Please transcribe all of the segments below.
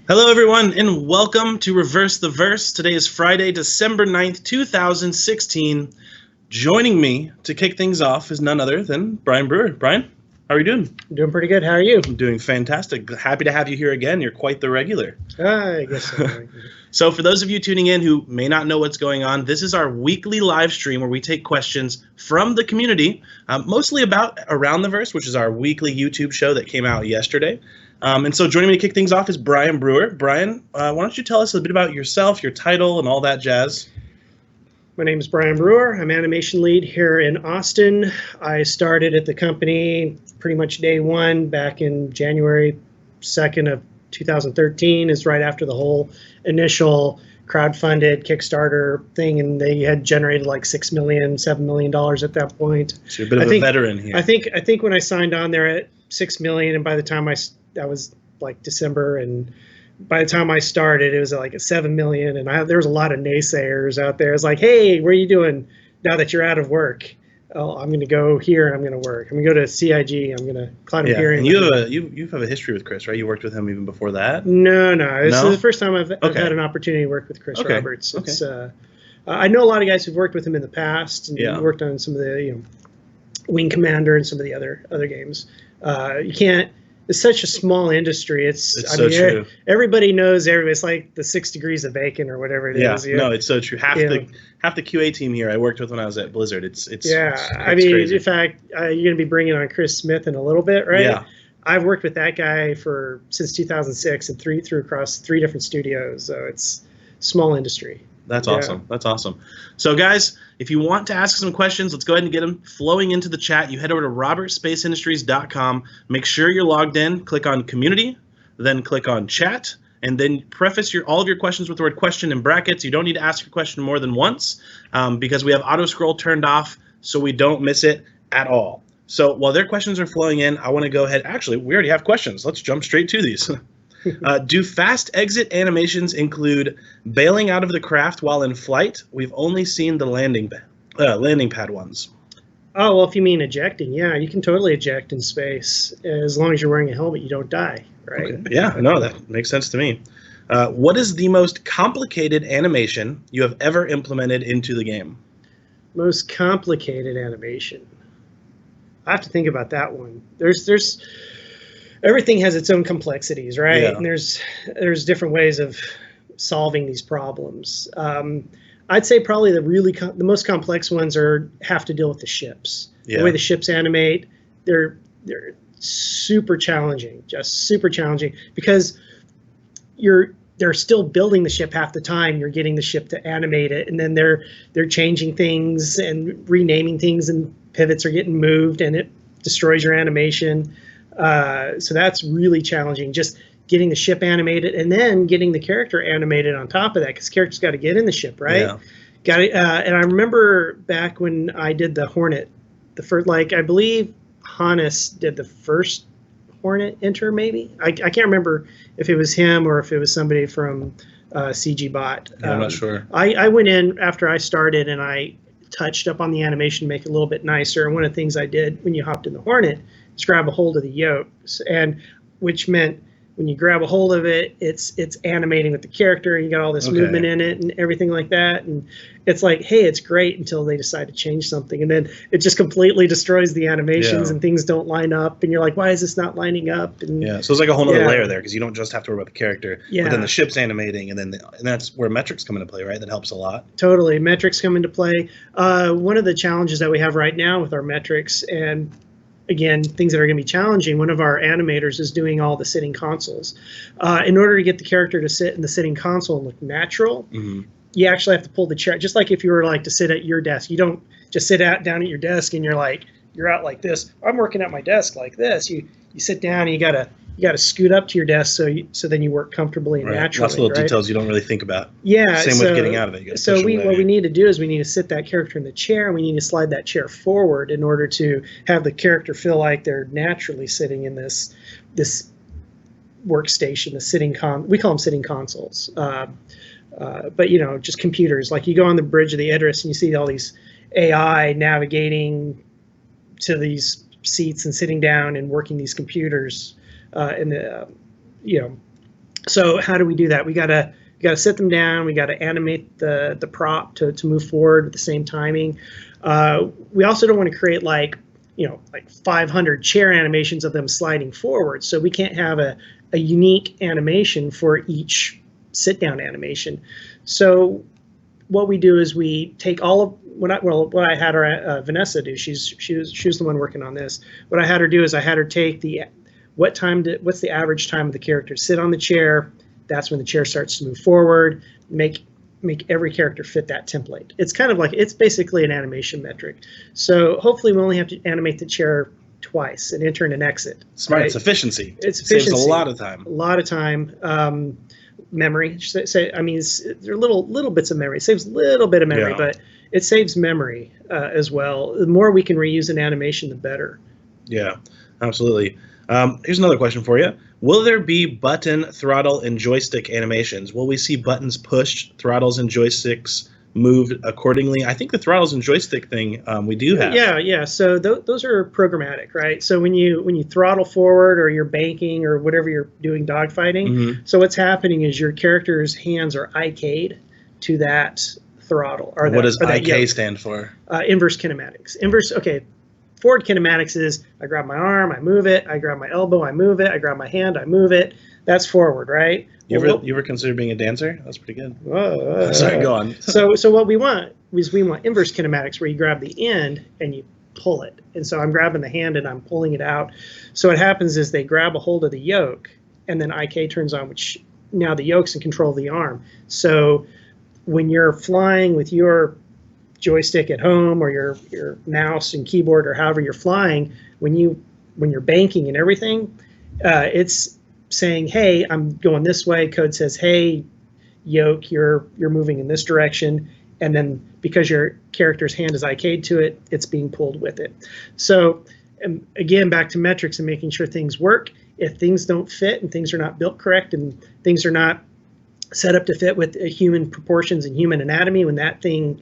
Hello, everyone, and welcome to Reverse the Verse. Today is Friday, December 9th, 2016. Joining me to kick things off is none other than Brian Brewer. Brian, how are you doing? I'm doing pretty good. How are you? I'm doing fantastic. Happy to have you here again. You're quite the regular. I guess so. So for those of you tuning in who may not know what's going on, this is our weekly live stream where we take questions from the community, mostly about Around the Verse, which is our weekly YouTube show that came out yesterday. And so joining me to kick things off is Brian Brewer. Brian, why don't you tell us a bit about yourself, your title, and all that jazz? My name is Brian Brewer. I'm animation lead here in Austin. I started at the company pretty much day one back in January 2nd of 2013, is right after the whole initial crowdfunded Kickstarter thing, and they had generated like $6 million, $7 million at that point. So you're a bit of a veteran here. I think when I signed on there at $6 million, and by the time that was like December, and by the time I started, it was like at $7 million, and there was a lot of naysayers out there. It's like, hey, what are you doing now that you're out of work? oh, I'm going to go here and I'm going to work. I'm going to go to CIG. I'm going to climb Yeah, here. and you have a history with Chris, right? You worked with him even before that. No. This No? is the first time I've Okay. had an opportunity to work with Chris Okay. Roberts. Okay. It's I know a lot of guys who've worked with him in the past and Yeah. worked on some of the Wing Commander and some of the other games. You can't. It's such a small industry. It's so true. Everybody knows everybody. It's like the 6 degrees of bacon or whatever it is. Yeah, no, it's so true. Half the QA team here I worked with when I was at Blizzard. It's I mean, crazy. in fact, you're going to be bringing on Chris Smith in a little bit, right? Yeah. I've worked with that guy since 2006 and through across 3 different studios. So it's small industry. That's awesome. That's awesome. So, guys, if you want to ask some questions, let's go ahead and get them flowing into the chat. You head over to robertspaceindustries.com. Make sure you're logged in. Click on Community, then click on Chat, and then preface all of your questions with the word question in brackets. You don't need to ask your question more than once because we have auto scroll turned off so we don't miss it at all. So while their questions are flowing in, I want to go ahead. Actually, we already have questions. Let's jump straight to these. Do fast exit animations include bailing out of the craft while in flight? We've only seen the landing pad ones. Oh, well, if you mean ejecting, yeah, you can totally eject in space. As long as you're wearing a helmet, you don't die, right? Okay. Yeah, no, that makes sense to me. What is the most complicated animation you have ever implemented into the game? Most complicated animation. I have to think about that one. There's everything has its own complexities, right? Yeah. And there's different ways of solving these problems. I'd say probably the most complex ones have to deal with the ships. Yeah. The way the ships animate, they're super challenging, just super challenging because they're still building the ship half the time. You're getting the ship to animate it, and then they're changing things and renaming things, and pivots are getting moved, and it destroys your animation. So that's really challenging, just getting the ship animated and then getting the character animated on top of that, because characters got to get in the ship, right? Yeah. Got it. And I remember back when I did the Hornet, the first, I believe Hannes did the first Hornet enter, maybe. I can't remember if it was him or if it was somebody from CG Bot. Yeah, I'm not sure. I went in after I started and I touched up on the animation to make it a little bit nicer. And one of the things I did when you hopped in the Hornet is grab a hold of the yokes, and which meant when you grab a hold of it, it's animating with the character, and you got all this movement in it and everything like that. And it's like, hey, it's great until they decide to change something, and then it just completely destroys the animations and things don't line up, and you're like, why is this not lining up? And yeah, so it's like a whole other layer there, because you don't just have to worry about the character, but then the ship's animating, and that's where metrics come into play, right? That helps a lot. Totally, metrics come into play. One of the challenges that we have right now with our metrics, and again, things that are going to be challenging, one of our animators is doing all the sitting consoles. In order to get the character to sit in the sitting console and look natural, you actually have to pull the chair. Just like if you were to sit at your desk, you don't just sit down at your desk and you're out like this. I'm working at my desk like this. You sit down and you gotta scoot up to your desk so then you work comfortably and naturally. Lots of little details you don't really think about. Yeah. Same with getting out of it. So what we need to do is we need to sit that character in the chair, and we need to slide that chair forward in order to have the character feel like they're naturally sitting in this workstation, we call them sitting consoles. But just computers. Like you go on the bridge of the Idris and you see all these AI navigating to these seats and sitting down and working these computers. So how do we do that? We gotta sit them down. We gotta animate the prop to move forward with the same timing. We also don't want to create like 500 chair animations of them sliding forward. So we can't have a unique animation for each sit down animation. So what we do is we take all of what I had her Vanessa do. She was the one working on this. What I had her do is I had her take what's the average time of the character sit on the chair. That's when the chair starts to move forward. Make every character fit that template. It's basically an animation metric. So hopefully we only have to animate the chair twice, an enter and an exit. Smart. Right? It's efficiency. It's efficiency. Saves a lot of time. A lot of time. Memory. There are little bits of memory. It saves a little bit of memory, but it saves memory as well. The more we can reuse an animation, the better. Yeah, absolutely. Here's another question for you. Will there be button, throttle, and joystick animations? Will we see buttons pushed, throttles and joysticks moved accordingly. I think the throttles and joystick thing we do have. Yeah. So those are programmatic, right? So when you throttle forward or you're banking or whatever you're doing dogfighting, so what's happening is your character's hands are IK'd to that throttle. What does IK stand for? Inverse kinematics. Okay. Forward kinematics is I grab my arm, I move it. I grab my elbow, I move it. I grab my hand, I move it. That's forward, right? You ever consider being a dancer? That's pretty good. Sorry, go on. so what we want is we want inverse kinematics where you grab the end and you pull it. And so I'm grabbing the hand and I'm pulling it out. So what happens is they grab a hold of the yoke and then IK turns on, which now the yoke's in control of the arm. So when you're flying with your joystick at home or your mouse and keyboard or however you're flying, when you're banking and everything, it's saying, hey, I'm going this way. Code says, hey, yoke, you're moving in this direction. And then because your character's hand is IK'd to it, it's being pulled with it. So again, back to metrics and making sure things work. If things don't fit and things are not built correct and things are not set up to fit with human proportions and human anatomy, when that thing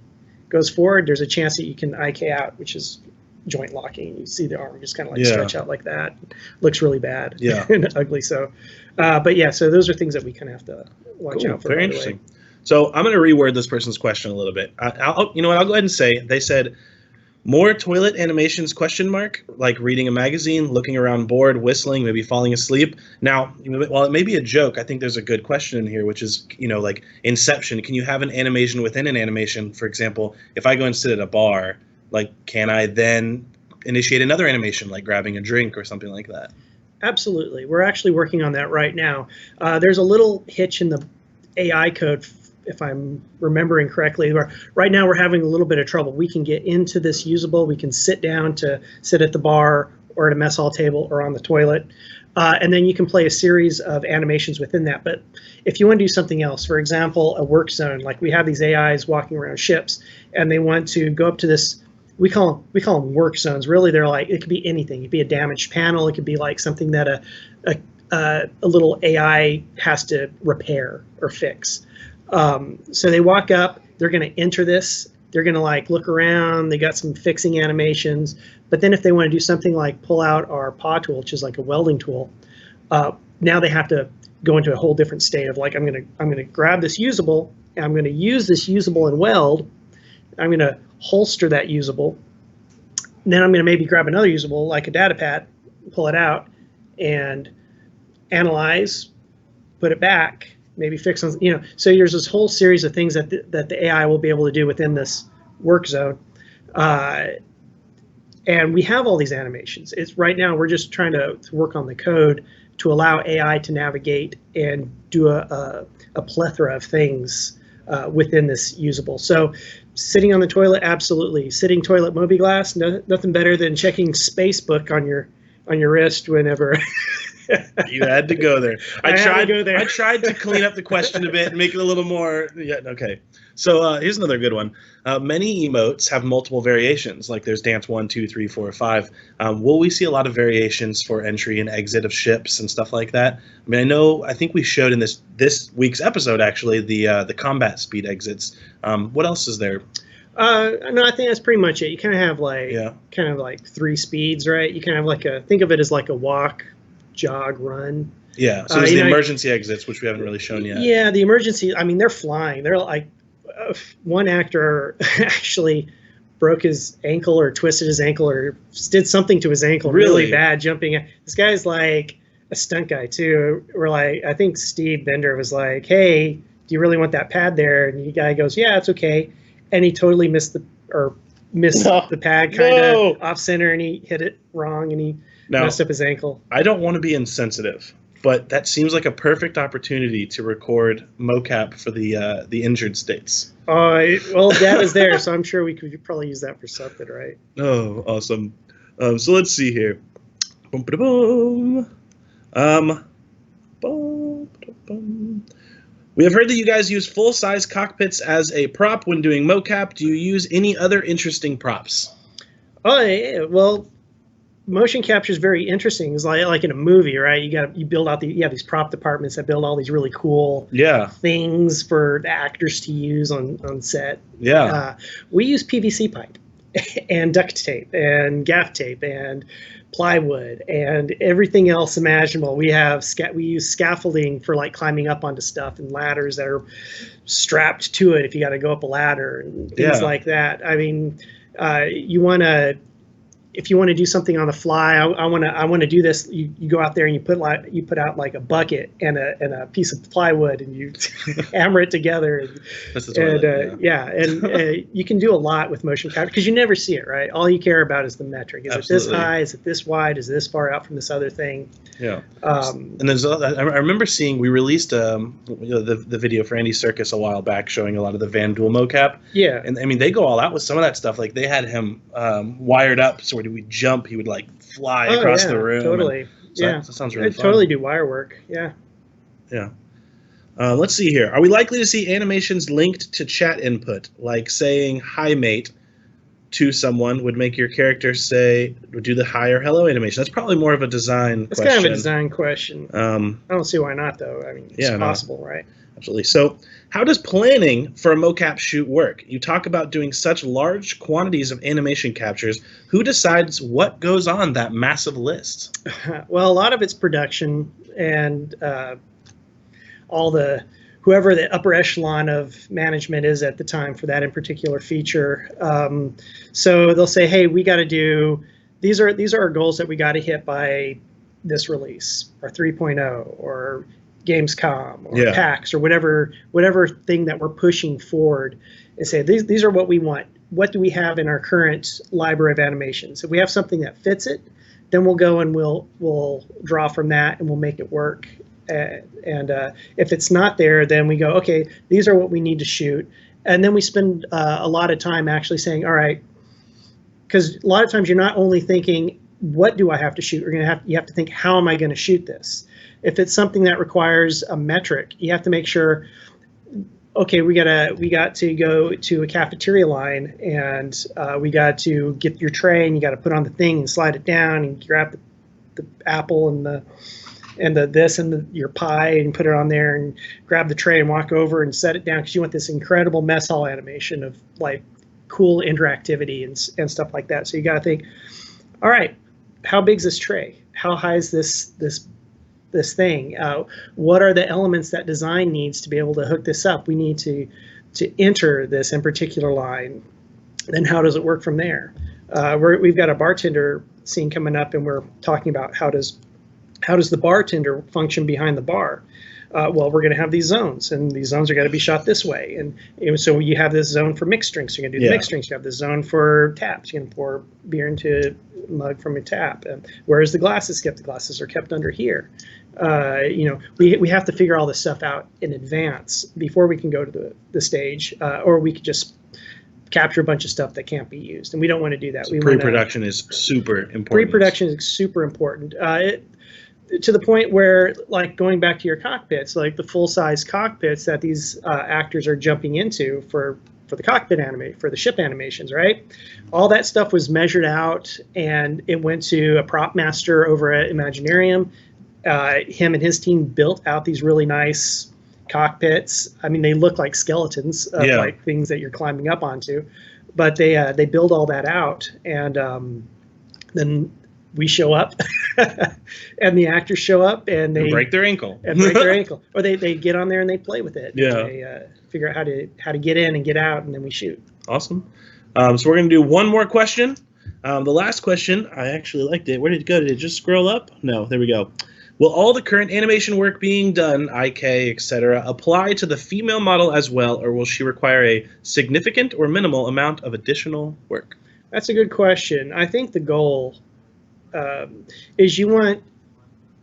goes forward, there's a chance that you can IK out, which is joint locking. You see the arm just kind of like stretch out like that. Looks really bad and ugly. So, but yeah, so those are things that we kind of have to watch out for. Very interesting. So I'm going to reword this person's question a little bit. You know what? I'll go ahead and say they said more toilet animations ? Like reading a magazine, looking around bored, whistling, maybe falling asleep. Now, while it may be a joke, I think there's a good question in here, which is, like Inception. Can you have an animation within an animation? For example, if I go and sit at a bar, like, can I then initiate another animation, like grabbing a drink or something like that? Absolutely. We're actually working on that right now. There's a little hitch in the AI code, if I'm remembering correctly. Right now we're having a little bit of trouble. We can get into this usable. We can sit down to sit at the bar or at a mess hall table or on the toilet. And then you can play a series of animations within that. But if you want to do something else, for example, a work zone, like we have these AIs walking around ships and they want to go up to this, we call them work zones. Really, they're like, it could be anything. It could be a damaged panel. It could be like something that a little AI has to repair or fix. So they walk up, they're going to enter this, they're going to like look around, they got some fixing animations, but then if they want to do something like pull out our paw tool, which is like a welding tool, now they have to go into a whole different state of like, I'm going to grab this usable, and I'm going to use this usable and weld, I'm going to holster that usable, and then I'm going to maybe grab another usable like a data pad, pull it out, and analyze, put it back, maybe fix on, so there's this whole series of things that the AI will be able to do within this work zone. And we have all these animations. It's right now we're just trying to work on the code to allow AI to navigate and do a plethora of things within this usable. So sitting on the toilet, absolutely. Sitting toilet Moby glass, nothing better than checking Facebook on your wrist whenever. You had to go there. I tried to clean up the question a bit and make it a little more. Yeah, okay. So here's another good one. Many emotes have multiple variations. Like there's dance 1, 2, 3, 4, 5. Will we see a lot of variations for entry and exit of ships and stuff like that? I mean, I think we showed in this week's episode actually the combat speed exits. What else is there? No, I think that's pretty much it. You kind of have like 3 speeds, right? You kind of have think of it as like a walk, jog, run. Yeah, so there's the emergency exits, which we haven't really shown yet. Yeah, the emergency, I mean, they're flying. They're like, one actor actually broke his ankle or twisted his ankle or did something to his ankle really bad jumping. This guy's like a stunt guy too. We're like, I think Steve Bender was like, hey, do you really want that pad there? And the guy goes, yeah, it's okay. And he totally missed the pad kind of off center, and he hit it wrong, and he messed up his ankle. I don't want to be insensitive, but that seems like a perfect opportunity to record mocap for the injured states. Well, that is there, so I'm sure we could probably use that for something, right? Oh, awesome. So let's see here. Boom, boom, boom. We have heard that you guys use full-size cockpits as a prop when doing mocap. Do you use any other interesting props? Oh, yeah. Well, motion capture is very interesting. It's like in a movie, right? You build out you have these prop departments that build all these really cool things for the actors to use on set. We use PVC pipe and duct tape and gaff tape and plywood and everything else imaginable. We use scaffolding for like climbing up onto stuff, and ladders that are strapped to it if you got to go up a ladder and things like that. I mean, if you want to do something on the fly, I want to do this. You go out there and you put out like a bucket and a piece of plywood, and you hammer it together. And you can do a lot with motion capture because you never see it, right? All you care about is the metric. Is it this high? Is it this wide? Is it this far out from this other thing? Yeah. And there's I remember seeing, we released the video for Andy Serkis a while back showing a lot of the Van Duel mocap. Yeah. And I mean, they go all out with some of that stuff. Like they had him wired up so when he would jump, he would like fly across the room. Totally. So that sounds really fun. Totally do wire work. Yeah. Yeah. Let's see here. Are we likely to see animations linked to chat input, like saying "Hi, mate" to someone would make your character do the hi or hello animation? That's probably more of a design question. It's kind of a design question. I don't see why not, though. I mean, it's possible, right? Absolutely. So how does planning for a mocap shoot work? You talk about doing such large quantities of animation captures. Who decides what goes on that massive list? Well, a lot of it's production and whoever the upper echelon of management is at the time for that in particular feature. So they'll say, hey, we got to do, these are our goals that we got to hit by this release, or 3.0, or Gamescom, or PAX, or whatever thing that we're pushing forward, and say, these are what we want. What do we have in our current library of animations? If we have something that fits it, then we'll go and we'll draw from that and we'll make it work. And if it's not there, then we go, okay, these are what we need to shoot. And then we spend a lot of time actually saying, all right, because a lot of times you're not only thinking, what do I have to shoot? You have to think, how am I going to shoot this? If it's something that requires a metric, you have to make sure, okay, we got to go to a cafeteria line, and we got to get your tray, and you got to put on the thing and slide it down and grab the apple and your pie and put it on there and grab the tray and walk over and set it down because you want this incredible mess hall animation of like cool interactivity and stuff like that. So you got to think, all right, how big is this tray? How high is this thing? What are the elements that design needs to be able to hook this up? We need to enter this in particular line. Then how does it work from there? We've got a bartender scene coming up, and we're talking about how does the bartender function behind the bar? Well, we're going to have these zones, and these zones are going to be shot this way. And so you have this zone for mixed drinks. You're going to do the mixed drinks. You have this zone for taps. You can pour beer into a mug from a tap. And where is the glasses kept? The glasses are kept under here. We have to figure all this stuff out in advance before we can go to the stage, or we could just capture a bunch of stuff that can't be used. And we don't want to do that. So pre-production is super important. Pre-production is super important. To the point where, like, going back to your cockpits, like the full-size cockpits that these actors are jumping into for the cockpit for the ship animations, right? All that stuff was measured out, and it went to a prop master over at Imaginarium. Him and his team built out these really nice cockpits. I mean, they look like skeletons of like things that you're climbing up onto, but they build all that out, and then we show up and the actors show up and they break their ankle or they get on there and they play with it. They figure out how to get in and get out, and then we shoot. Awesome. So we're going to do one more question. The last question, I actually liked it. Where did it go? Did it just scroll up? No, there we go. Will all the current animation work being done, IK, etc., apply to the female model as well, or will she require a significant or minimal amount of additional work? That's a good question. I think the goal is you want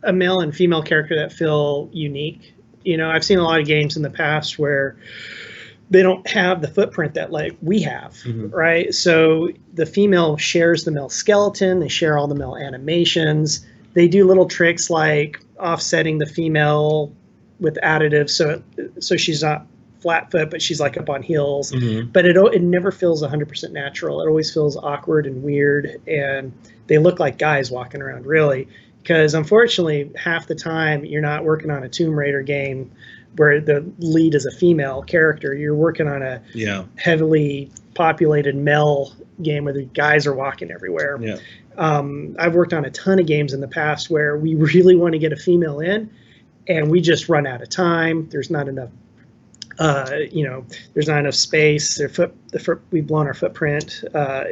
a male and female character that feel unique. I've seen a lot of games in the past where they don't have the footprint that like we have, right? So the female shares the male skeleton, they share all the male animations. They do little tricks like offsetting the female with additives, so she's not flat foot, but she's like up on heels. But it never feels 100% natural. It always feels awkward and weird, and they look like guys walking around, really. Because unfortunately, half the time you're not working on a Tomb Raider game where the lead is a female character. You're working on a heavily populated male game where the guys are walking everywhere. Yeah. I've worked on a ton of games in the past where we really want to get a female in, and we just run out of time. There's not enough, there's not enough space. We've blown our footprint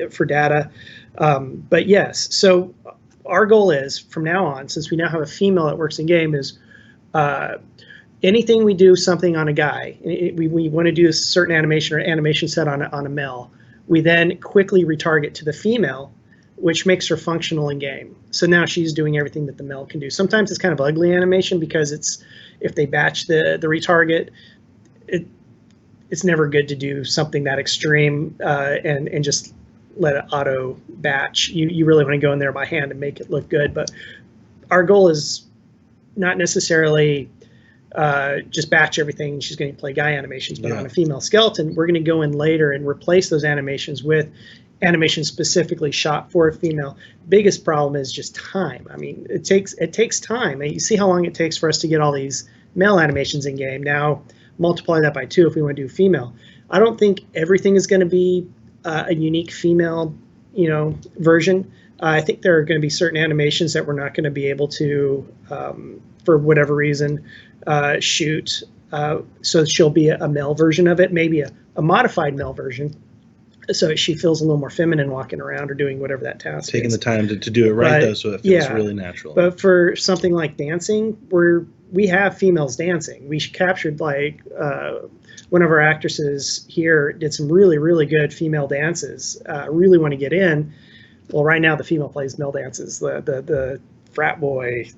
for data. But yes, so our goal is from now on, since we now have a female that works in game, is anything we do something on a guy, we want to do a certain animation or animation set on a male, we then quickly retarget to the female, which makes her functional in game. So now she's doing everything that the male can do. Sometimes it's kind of ugly animation because if they batch the retarget, it's never good to do something that extreme and just let it auto batch. You really want to go in there by hand and make it look good. But our goal is not necessarily just batch everything and she's going to play guy animations, but on a female skeleton, we're going to go in later and replace those animations with animations specifically shot for a female. Biggest problem is just time. I mean, it takes time. You see how long it takes for us to get all these male animations in game. Now multiply that by 2 if we want to do female. I don't think everything is going to be a unique female, version. I think there are going to be certain animations that we're not going to be able to, for whatever reason, shoot. So she'll be a male version of it, maybe a modified male version, so she feels a little more feminine walking around or doing whatever that task Taking is. the time to do it right, though, so it feels really natural. But for something like dancing, we have females dancing. We captured one of our actresses here did some really, really good female dances. Really want to get in. Well, right now the female plays male dances. The frat boy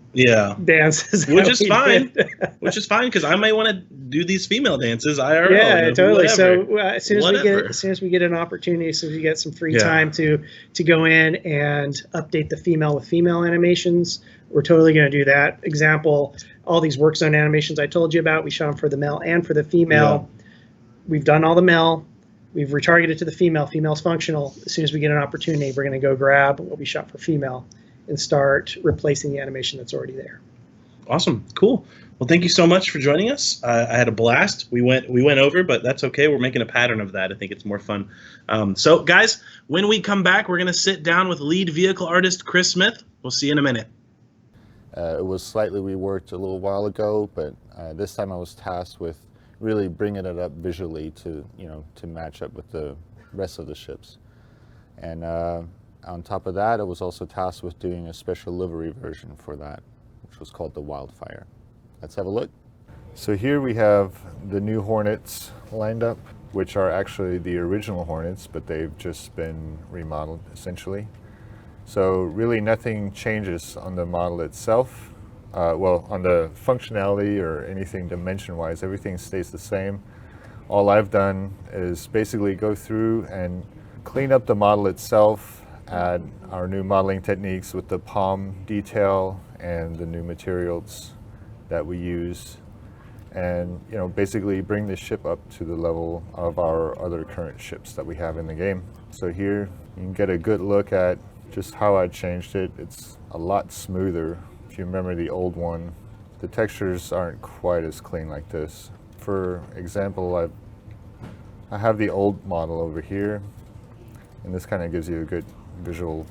dances, which is fine. Which is fine because I might want to do these female dances. Totally. Whatever. So as soon as we get an opportunity, as soon as we get some free time to go in and update the female with female animations, we're totally going to do that. Example, all these work zone animations I told you about, we shot them for the male and for the female. We've done all the male. We've retargeted to the female. Female's functional. As soon as we get an opportunity, we're going to go grab what we shot for female and start replacing the animation that's already there. Awesome. Cool. Well, thank you so much for joining us. I had a blast. We went over, but that's okay. We're making a pattern of that. I think it's more fun. So, guys, when we come back, we're going to sit down with lead vehicle artist Chris Smith. We'll see you in a minute. It was slightly reworked a little while ago, but this time I was tasked with really bringing it up visually to match up with the rest of the ships. And on top of that, I was also tasked with doing a special livery version for that, which was called the Wildfire. Let's have a look. So here we have the new Hornets lined up, which are actually the original Hornets, but they've just been remodeled essentially. So really nothing changes on the model itself. Well, on the functionality or anything dimension-wise, everything stays the same. All I've done is basically go through and clean up the model itself, add our new modeling techniques with the palm detail and the new materials that we use, and basically bring the ship up to the level of our other current ships that we have in the game. So here you can get a good look at just how I changed it. It's a lot smoother. If you remember the old one, the textures aren't quite as clean like this. For example, I have the old model over here, and this kind of gives you a good visual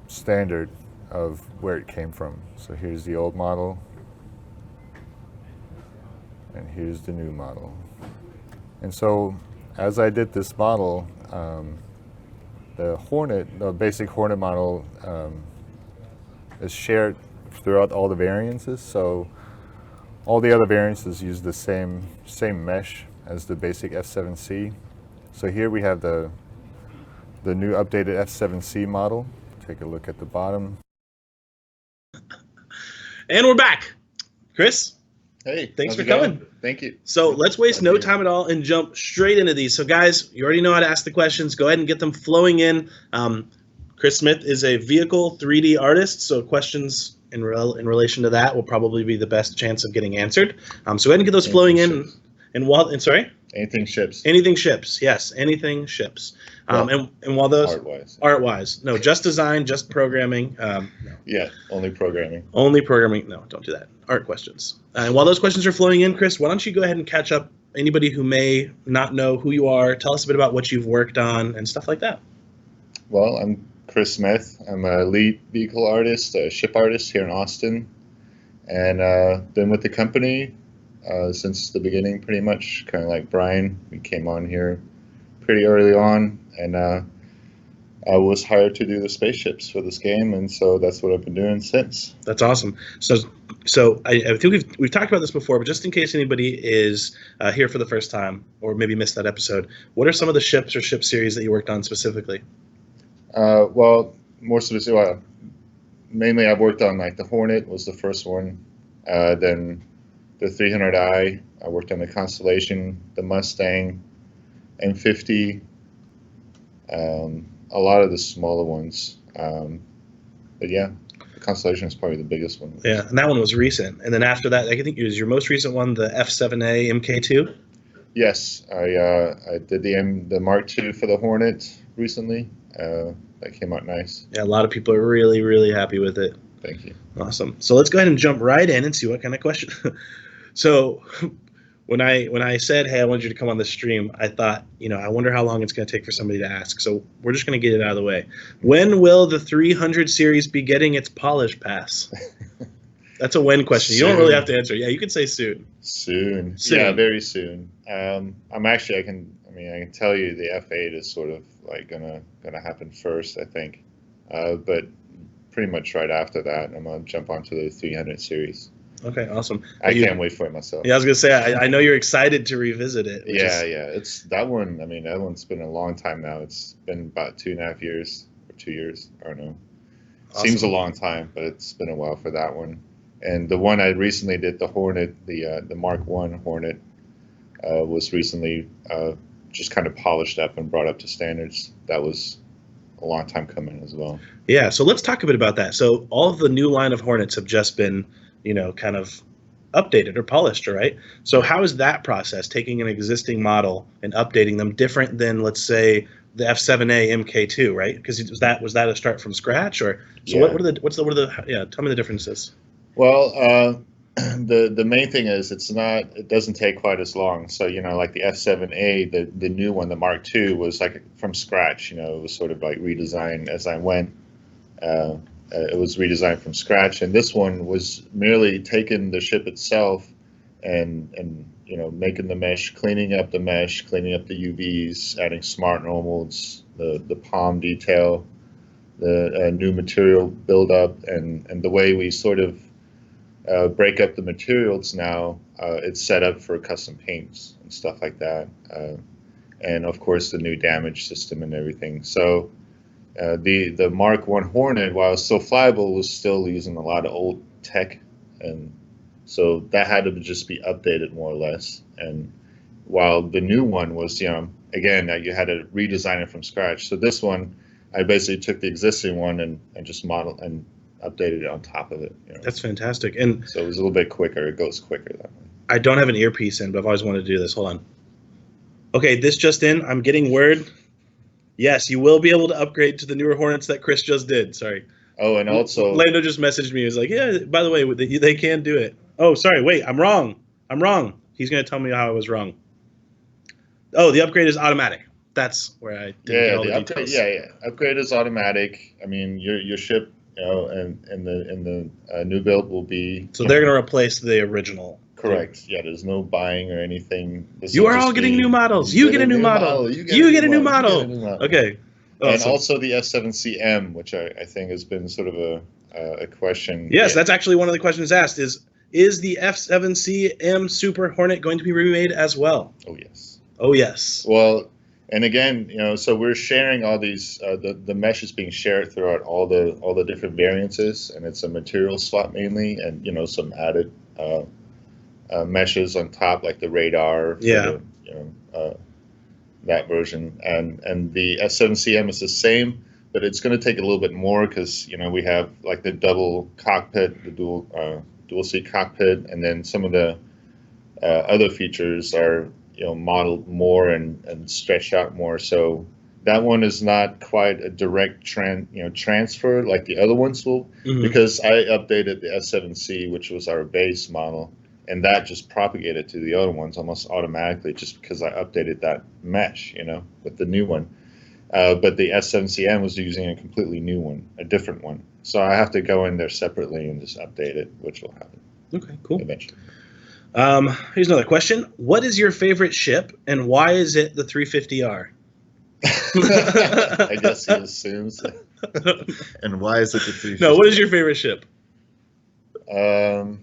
standard of where it came from. So here's the old model, and here's the new model. And so as I did this model, the basic Hornet model is shared throughout all the variances. So all the other variances use the same mesh as the basic F7C. So here we have the new updated F7C model. Take a look at the bottom. And we're back. Chris? Hey, thanks for coming. Thank you. So let's waste no time at all and jump straight into these. So guys, you already know how to ask the questions. Go ahead and get them flowing in. Chris Smith is a vehicle 3D artist, so questions in relation to that will probably be the best chance of getting answered. So go ahead and get those flowing in. And sorry, Anything ships. anything ships. Yes, anything ships. Well, and while those art-wise. art-wise, no, just design, just programming. No. Yeah, only programming. Only programming. No, don't do that. Art questions. And while those questions are flowing in, Chris, why don't you go ahead and catch up anybody who may not know who you are? Tell us a bit about what you've worked on and stuff like that. Well, I'm Chris Smith. I'm a lead vehicle artist, a ship artist here in Austin, and been with the company since the beginning, pretty much. Kind of like Brian, we came on here pretty early on, and I was hired to do the spaceships for this game, and so that's what I've been doing since. That's awesome. So I think we've talked about this before, but just in case anybody is here for the first time or maybe missed that episode, what are some of the ships or ship series that you worked on specifically? Well, more specifically, mainly I've worked on like the Hornet was the first one, then the 300i. I worked on the Constellation, the Mustang, M50, a lot of the smaller ones. But yeah, the Constellation is probably the biggest one. Yeah, and that one was recent. And then after that, I think it was your most recent one, the F7A MK2. Yes, I did the Mark II for the Hornet recently. That came out nice. Yeah, a lot of people are really, really happy with it. Thank you. Awesome. So let's go ahead and jump right in and see what kind of question. So when I said, hey, I wanted you to come on the stream, I thought, I wonder how long it's going to take for somebody to ask. So we're just going to get it out of the way. When will the 300 series be getting its polish pass? That's a when question. You don't really have to answer. Yeah, you can say soon. Soon. Yeah, very soon. I can tell you the F8 is sort of like gonna happen first, I think. But pretty much right after that, I'm gonna jump onto the 300 series. Okay, awesome. I can't wait for it myself. Yeah, I was gonna say I know you're excited to revisit it. Yeah. It's that one. I mean, that one's been a long time now. It's been about 2.5 years or 2 years. I don't know. Awesome. Seems a long time, but it's been a while for that one. And the one I recently did, the Hornet, the Mark I Hornet, was recently just kind of polished up and brought up to standards. That was a long time coming as well. Yeah, so let's talk a bit about that. So all of the new line of Hornets have just been, kind of updated or polished, right? So how is that process, taking an existing model and updating them, different than, let's say, the F7A MK2, right? Because was that a start from scratch, or so? Yeah. Tell me the differences. Well, the main thing is it doesn't take quite as long. So, like the F7A, the new one, the Mark II, was like from scratch. It was sort of like redesigned as I went. It was redesigned from scratch, and this one was merely taking the ship itself and making the mesh, cleaning up the mesh, cleaning up the UVs, adding smart normals, the palm detail, the new material buildup, and the way we sort of break up the materials now. It's set up for custom paints and stuff like that, and of course the new damage system and everything. So the Mark I Hornet, while it's still flyable, was still using a lot of old tech, and so that had to just be updated more or less. And while the new one was, again, you had to redesign it from scratch. So this one, I basically took the existing one and just modeled and updated it on top of it. That's fantastic. And so it was a little bit quicker. It goes quicker that way. I don't have an earpiece in, but I've always wanted to do this. Hold on. Okay, this just in. I'm getting word. Yes, you will be able to upgrade to the newer Hornets that Chris just did. Sorry. Oh, and also Lando just messaged me. He was like, yeah, by the way, they can do it. Oh, sorry. Wait, I'm wrong. He's going to tell me how I was wrong. Oh, the upgrade is automatic. That's where I didn't get all the details. Upgrade is automatic. I mean, your ship, and the new build will be. So they're going to replace the original. Correct. Yeah, there's no buying or anything. You are all getting new models. You get a new model. You get a new model. Okay. And also the F7CM, which I think has been sort of a question. Yes, that's actually one of the questions asked. Is the F7CM Super Hornet going to be remade as well? Oh yes. Oh yes. Well, and again, so we're sharing all these. The mesh is being shared throughout all the different variances, and it's a material swap mainly, and some added meshes on top, like the radar. Yeah. That version, and the S7CM is the same, but it's going to take a little bit more because we have like the double cockpit, the dual seat cockpit, and then some of the Other features are modeled more and stretched out more. So that one is not quite a direct transfer like the other ones will, because I updated the S7C, which was our base model, and that just propagated to the other ones almost automatically, just because I updated that mesh, with the new one. But the S7CM was using a completely new one, a different one. So I have to go in there separately and just update it, which will happen. Okay, cool. Eventually. Here's another question. What is your favorite ship, and why is it the 350R? I guess he assumes. And why is it the 350? No, what is your favorite ship?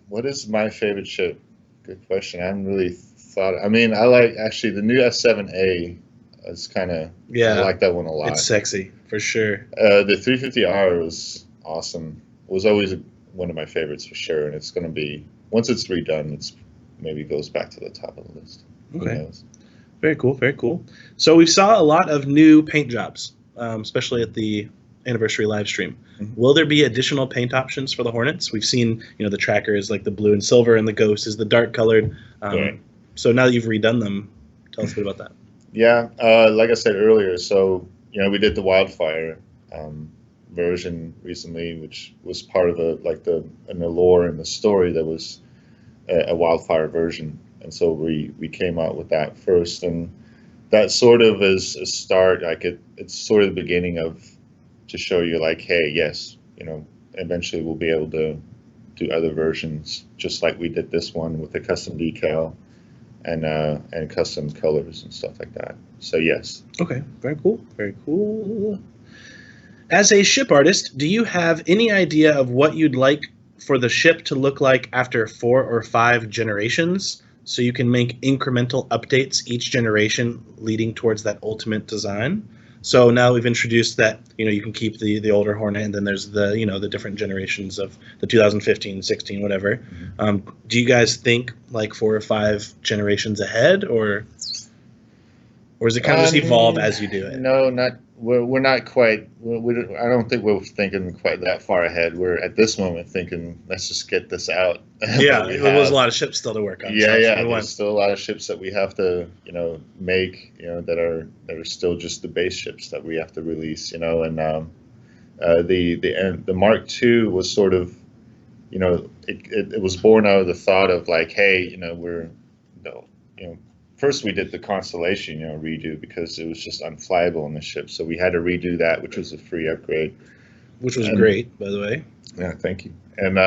What is my favorite ship? Good question. I haven't really thought. I mean, I like actually the new S7A. It's kind of, I like that one a lot. It's sexy for sure. The 350R was awesome. It was always one of my favorites for sure, and it's going to be, once it's redone, it's maybe goes back to the top of the list. Okay. Very cool, very cool. So we saw a lot of new paint jobs, especially at the anniversary live stream. Will there be additional paint options for the Hornets? We've seen, the tracker is like the blue and silver, and the Ghost is the dark colored. So now that you've redone them, tell us a bit about that. Yeah, like I said earlier, so we did the Wildfire version recently, which was part of the lore and the story that was a Wildfire version, and so we came out with that first, and that sort of is a start. Like it's sort of the beginning of to show you like, hey, yes, eventually we'll be able to do other versions, just like we did this one with the custom decal and custom colors and stuff like that. So yes. Okay, very cool, very cool. As a ship artist, do you have any idea of what you'd like for the ship to look like after 4 or 5 generations, so you can make incremental updates each generation leading towards that ultimate design? So now we've introduced that, you can keep the older Hornet, and then there's the, the different generations of the 2015, 16, whatever. Do you guys think like 4 or 5 generations ahead, or does it kind of just evolve as you do it? No, we're not quite. I don't think we're thinking quite that far ahead. We're at this moment thinking, let's just get this out. Yeah, there's a lot of ships still to work on. Yeah, there's still a lot of ships that we have to, make, that are still just the base ships that we have to release, and the Mark II was sort of, it was born out of the thought of like, hey, first we did the Constellation, redo, because it was just unflyable on the ship. So we had to redo that, which was a free upgrade. Which was great, by the way. Yeah, thank you. And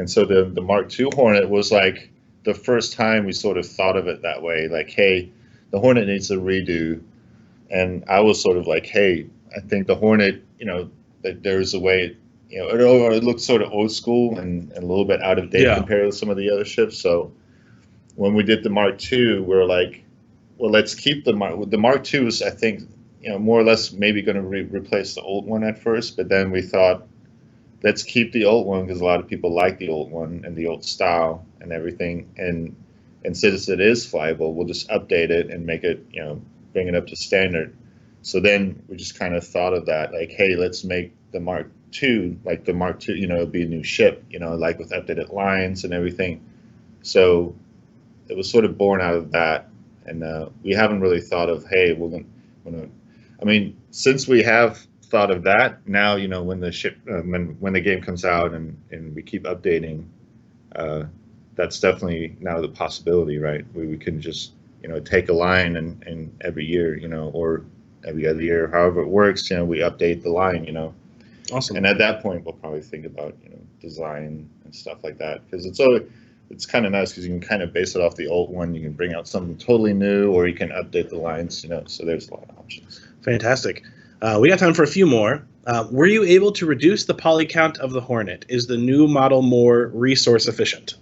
so the Mark II Hornet was like the first time we sort of thought of it that way, like, hey, the Hornet needs a redo. And I was sort of like, hey, I think the Hornet, that there's a way, it looked sort of old school and a little bit out of date compared to some of the other ships. So when we did the Mark II, we were like, well, let's keep the Mark II is, I think, more or less maybe going to replace the old one at first, but then we thought, let's keep the old one because a lot of people like the old one and the old style and everything. And since it is flyable, we'll just update it and make it, bring it up to standard. So then we just kind of thought of that, like, hey, let's make the Mark II, like the Mark II, it'll be a new ship, like with updated lines and everything. So it was sort of born out of that, and we haven't really thought of, hey, we're gonna. I mean, since we have thought of that, now when the ship, when the game comes out and we keep updating, that's definitely now the possibility, right? We can just take a line and every year, or every other year, however it works, we update the line, Awesome. And at that point, we'll probably think about design and stuff like that, because it's kind of nice because you can kind of base it off the old one. You can bring out something totally new, or you can update the lines, so there's a lot of options. Fantastic. We got time for a few more. Were you able to reduce the poly count of the Hornet? Is the new model more resource efficient?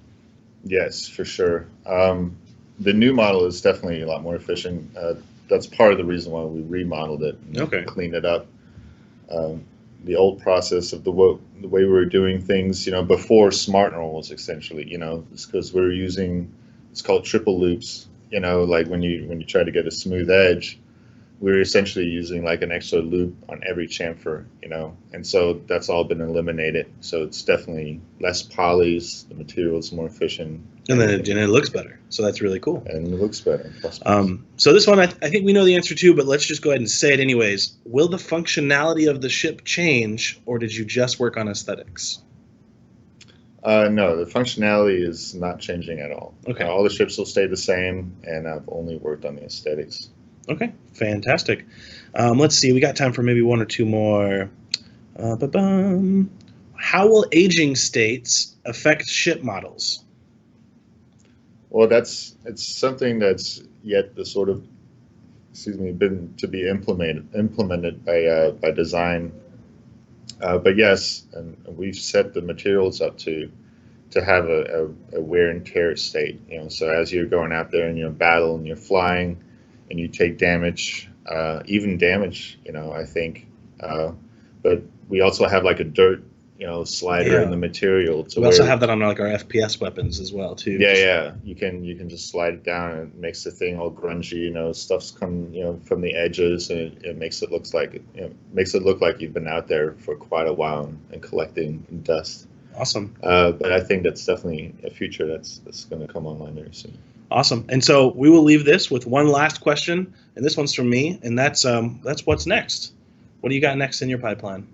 Yes, for sure. The new model is definitely a lot more efficient. That's part of the reason why we remodeled it and cleaned it up. The old process of the way we were doing things, before smart rolls, essentially, it's because we were using, it's called triple loops, like when you try to get a smooth edge, we're essentially using like an extra loop on every chamfer, and so that's all been eliminated. So it's definitely less polys, the material's more efficient, and then it looks better. So that's really cool. and it looks better. So this one, I think we know the answer to, but let's just go ahead and say it anyways. Will the functionality of the ship change, or did you just work on aesthetics? No, the functionality is not changing at all. Okay. All the ships will stay the same, and I've only worked on the aesthetics. Okay, fantastic. Let's see, we got time for maybe one or two more. How will aging states affect ship models? Well, it's something that's yet to sort of, been to be implemented by design. But yes, and we've set the materials up to have a wear and tear state. So as you're going out there and you're battle and you're flying, and you take damage, even damage. I think. But we also have like a dirt, slider in the material. We also have that on like our FPS weapons as well too. Yeah. You can just slide it down, and it makes the thing all grungy. Stuff's come from the edges, and it makes it look like you've been out there for quite a while and collecting dust. Awesome. But I think that's definitely a future that's going to come online very soon. Awesome. And so we will leave this with one last question, and this one's from me, and that's what's next. What do you got next in your pipeline?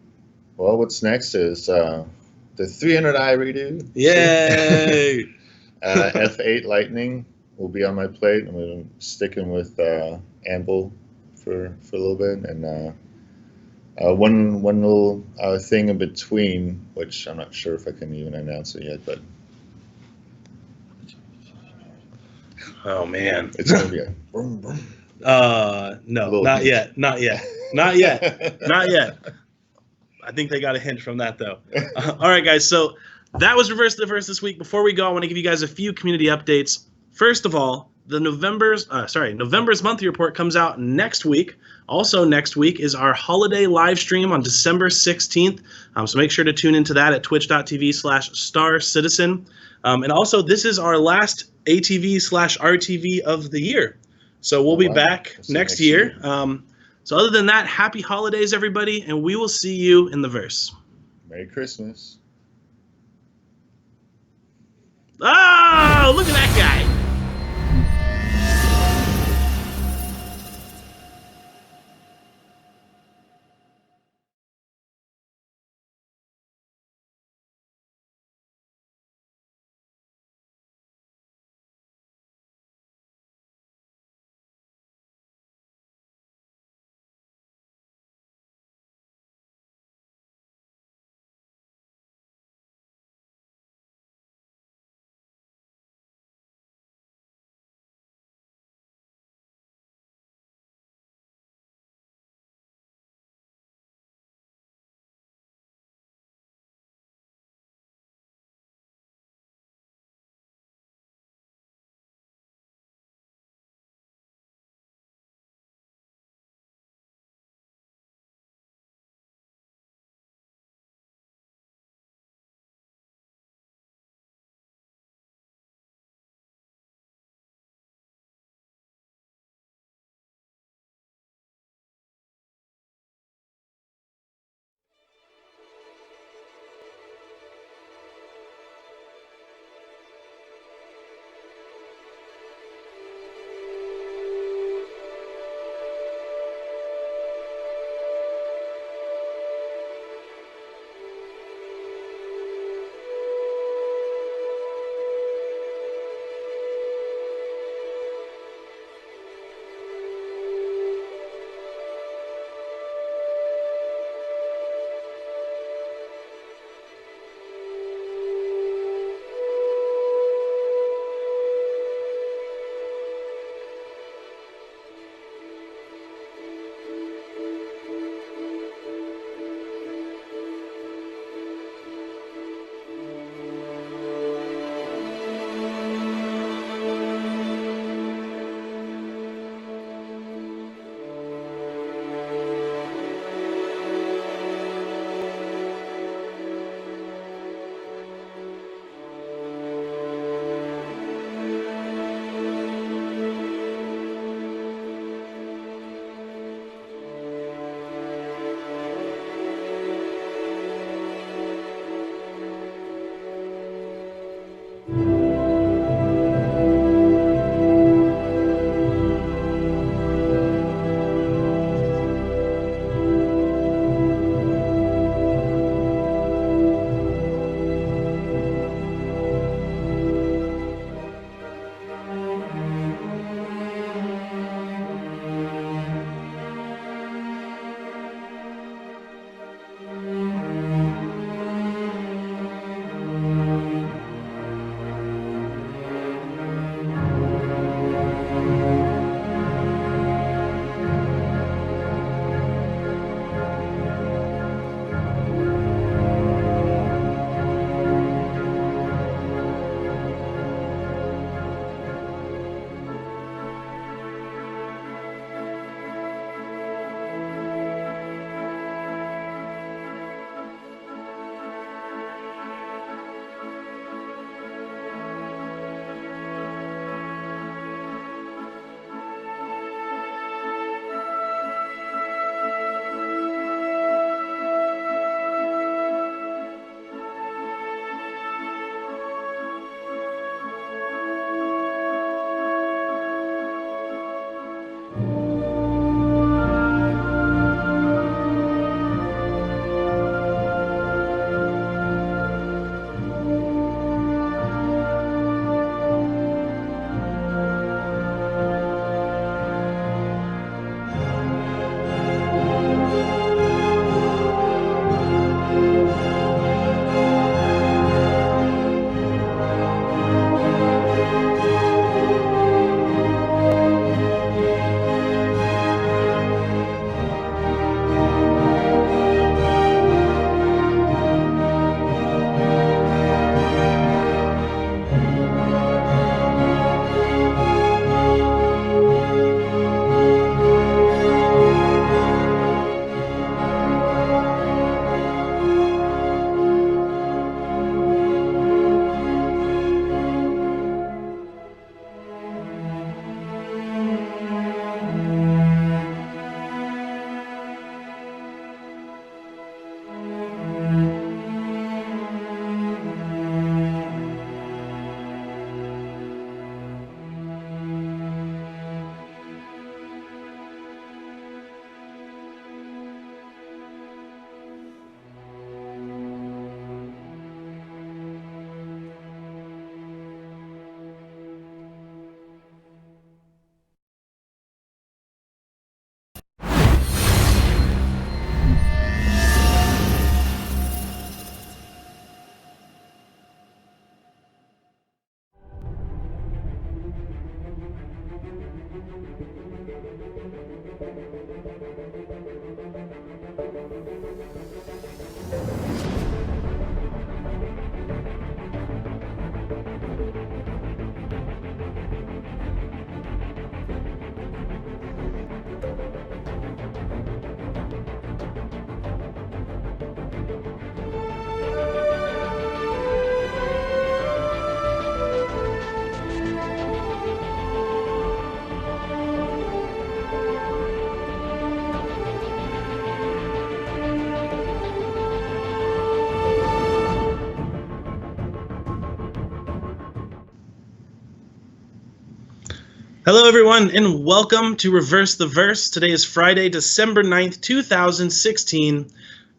Well, what's next is the 300i redo. Yay! F8 Lightning will be on my plate. I'm sticking with Anvil for a little bit, and one little thing in between, which I'm not sure if I can even announce it yet, but oh man, it's gonna be a boom boom. No, not yet. Not yet. I think they got a hint from that though. All right, guys. So that was Reverse the Verse this week. Before we go, I want to give you guys a few community updates. First of all, the November's monthly report comes out next week. Also next week is our holiday live stream on December 16th. So make sure to tune into that at twitch.tv/StarCitizen. And also, this is our last ATV/RTV of the year. So we'll be back next year. So other than that, happy holidays, everybody, and we will see you in the verse. Merry Christmas. Oh, look at that guy. Hello, everyone, and welcome to Reverse the Verse. Today is Friday, December 9th, 2016.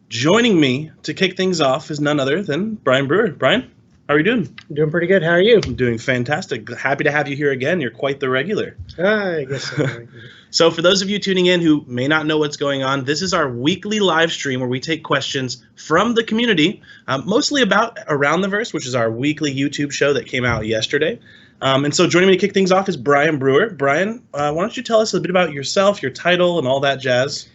Joining me to kick things off is none other than Brian Brewer. Brian, how are you doing? I'm doing pretty good. How are you? I'm doing fantastic. Happy to have you here again. You're quite the regular. I guess so. So for those of you tuning in who may not know what's going on, this is our weekly live stream where we take questions from the community, mostly about Around the Verse, which is our weekly YouTube show that came out yesterday. And so joining me to kick things off is Brian Brewer. Brian, why don't you tell us a bit about yourself, your title, and all that jazz?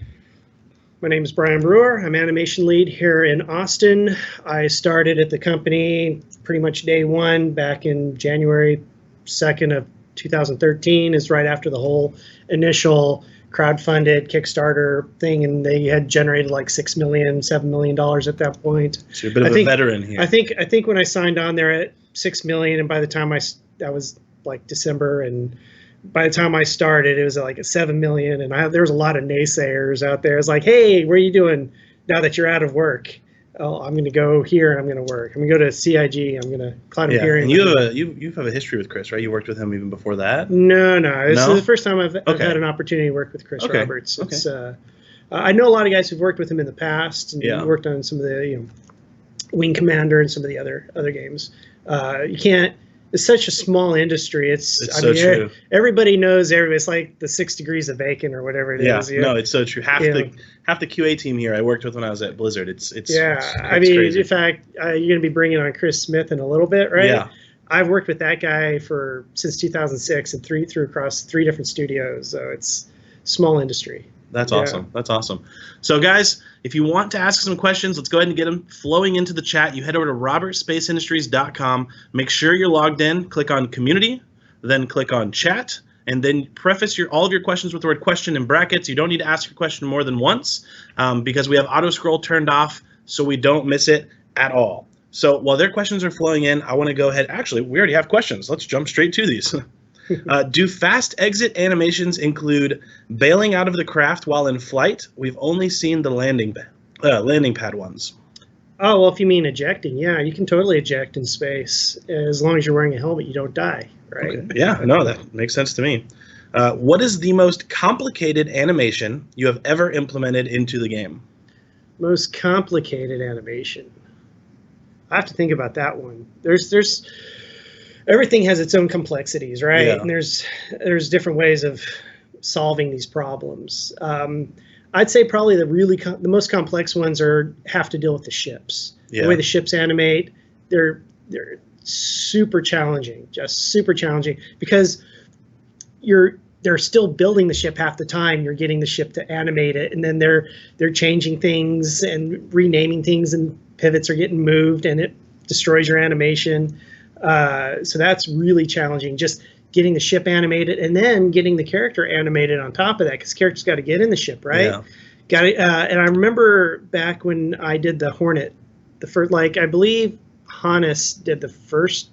My name is Brian Brewer. I'm animation lead here in Austin. I started at the company pretty much day one back in January 2nd of 2013, is right after the whole initial crowdfunded Kickstarter thing, and they had generated like $6 million, $7 million at that point. So you're a bit of a veteran here. I think when I signed on there at $6 million, and by the time that was like December, and by the time I started, it was like at $7 million, and there was a lot of naysayers out there. It's like, hey, what are you doing now that you're out of work? Oh, I'm going to go here and I'm going to work. I'm going to go to CIG. I'm going to climb here. And you have a history with Chris, right? You worked with him even before that? No. This is the first time I've had an opportunity to work with Chris Roberts. It's, I know a lot of guys who've worked with him in the past and worked on some of the Wing Commander and some of the other games. You can't. It's such a small industry. It's so true. Everybody knows everybody. It's like the 6 degrees of bacon or whatever it is. No, it's so true. Half the QA team here I worked with when I was at Blizzard. It's crazy. In fact, you're going to be bringing on Chris Smith in a little bit, right? Yeah. I've worked with that guy since 2006 and through across 3 different studios. So it's small industry. That's awesome. That's awesome. So, guys, if you want to ask some questions, let's go ahead and get them flowing into the chat. You head over to robertspaceindustriescom. Make sure you're logged in. Click on Community, then click on Chat, and then preface all of your questions with the word question in brackets. You don't need to ask your question more than once because we have auto scroll turned off so we don't miss it at all. So while their questions are flowing in, I want to go ahead. Actually, we already have questions. Let's jump straight to these. Do fast exit animations include bailing out of the craft while in flight? We've only seen the landing pad ones. Oh, well, if you mean ejecting, yeah, you can totally eject in space. As long as you're wearing a helmet, you don't die, right? Okay. Yeah, no, that makes sense to me. What is the most complicated animation you have ever implemented into the game? Most complicated animation. I have to think about that one. There's everything has its own complexities, right? Yeah. And there's different ways of solving these problems. I'd say probably the most complex ones have to deal with the ships. Yeah. The way the ships animate, they're super challenging, just super challenging, because they're still building the ship half the time. You're getting the ship to animate it, and then they're changing things and renaming things, and pivots are getting moved, and it destroys your animation. So that's really challenging, just getting the ship animated and then getting the character animated on top of that, because character's got to get in the ship, right? Yeah. And I remember back when I did the Hornet, the first, I believe Hannes did the first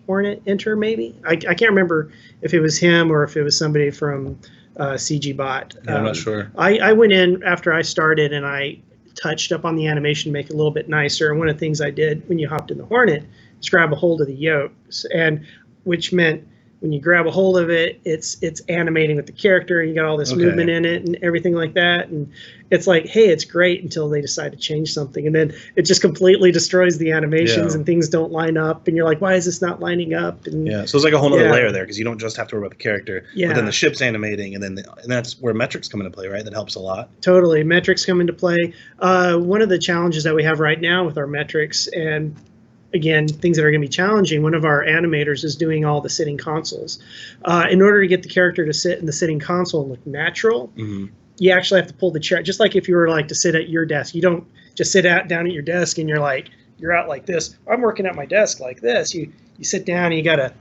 Hornet enter, maybe. I can't remember if it was him or if it was somebody from CG Bot. Yeah, I'm not sure. I went in after I started and I touched up on the animation to make it a little bit nicer. And one of the things I did when you hopped in the Hornet is grab a hold of the yokes, and which meant when you grab a hold of it, it's animating with the character, and you got all this movement in it and everything like that. And it's like, hey, it's great until they decide to change something, and then it just completely destroys the animations and things don't line up, and you're like, why is this not lining up? And so it's like a whole other layer there, because you don't just have to worry about the character, but then the ship's animating, and then and that's where metrics come into play, right? That helps a lot. Totally, metrics come into play. One of the challenges that we have right now with our metrics, and again, things that are going to be challenging, one of our animators is doing all the sitting consoles. In order to get the character to sit in the sitting console and look natural, you actually have to pull the chair. Just like if you were to sit at your desk, you don't just sit down at your desk and you're out like this. I'm working at my desk like this. You sit down and you gotta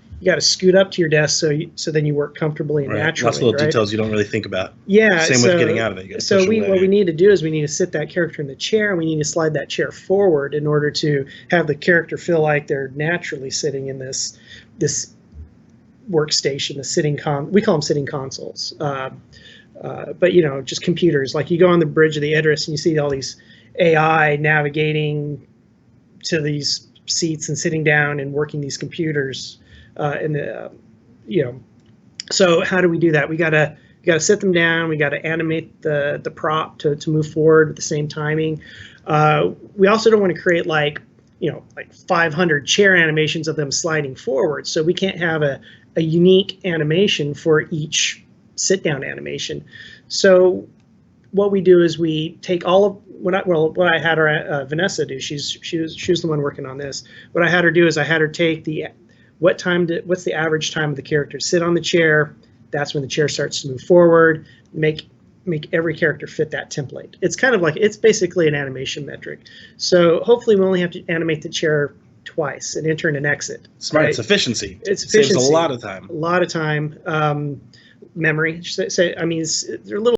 scoot up to your desk so then you work comfortably and naturally. Lots of little details you don't really think about. Yeah. Same with getting out of it. So what we need to do is we need to sit that character in the chair, and we need to slide that chair forward in order to have the character feel like they're naturally sitting in this workstation, we call them sitting consoles. But just computers. Like you go on the bridge of the Idris and you see all these AI navigating to these seats and sitting down and working these computers. So how do we do that? We gotta sit them down. We gotta animate the prop to move forward with the same timing. We also don't want to create like 500 chair animations of them sliding forward. So we can't have a unique animation for each sit down animation. So what we do is we take all of what I had her Vanessa do. She was the one working on this. What I had her do is I had her take what's the average time of the character to sit on the chair. That's when the chair starts to move forward. Make every character fit that template. It's kind of like, it's basically an animation metric. So hopefully we only have to animate the chair twice, an enter and an exit. Smart. Right? It's efficiency. It's efficiency. Saves a lot of time. A lot of time. Memory. I mean, they're little